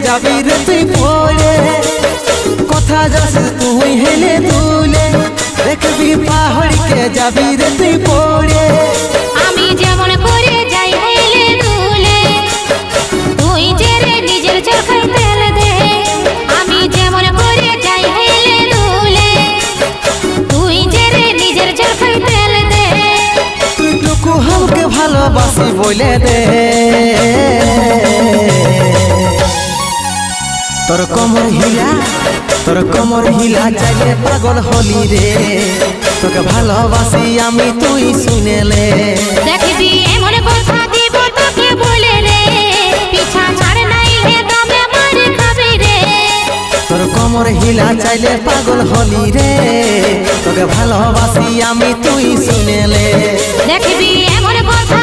যাবি রে তুই পড়ে কথা যাস তুই হেলে দুলে দেখবি পাহাড়কে যাবি রে তুই পড়ে আমি যেমন করে যাই হেলে দুলে তুই যে রে নিজের চোখে তেল দে আমি যেমন করে যাই হেলে দুলে তুই যে রে নিজের চোখে তেল দে তুই টুকু আমাকে ভালোবাসি বলে দে তোর কোমর হিলা চাইলে পাগল হলি রে তোকে ভালোবাসি আমি তুই শুনেলে দেখবি এমন কথা দিব তোকে বলে রে পিছা ছাড় নাই হে দমে মার খাবি রে তোর কোমর হিলা চাইলে পাগল হলি রে তোকে ভালোবাসি আমি তুই শুনেলে দেখবি এমন কথা